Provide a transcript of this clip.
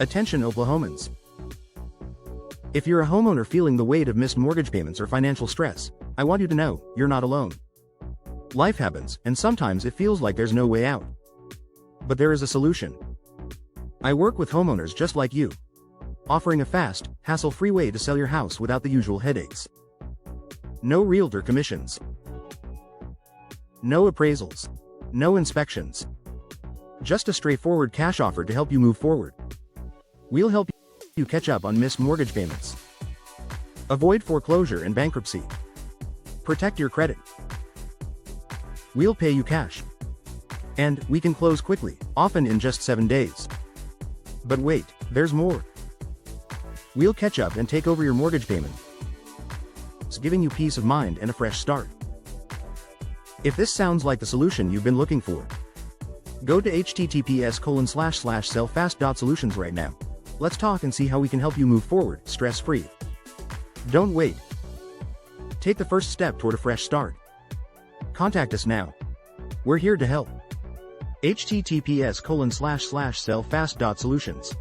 Attention Oklahomans. If you're a homeowner feeling the weight of missed mortgage payments or financial stress, I want you to know, you're not alone. Life happens, and sometimes it feels like there's no way out. But there is a solution. I work with homeowners just like you, offering a fast, hassle-free way to sell your house without the usual headaches. No realtor commissions. No appraisals. No inspections. Just a straightforward cash offer to help you move forward. We'll help you catch up on missed mortgage payments. Avoid foreclosure and bankruptcy. Protect your credit. We'll pay you cash. And we can close quickly, often in just 7 days. But wait, there's more. We'll catch up and take over your mortgage payment, giving you peace of mind and a fresh start. If this sounds like the solution you've been looking for, go to https://sellfast.solutions right now. Let's talk and see how we can help you move forward, stress-free. Don't wait. Take the first step toward a fresh start. Contact us now. We're here to help. https://sellfast.solutions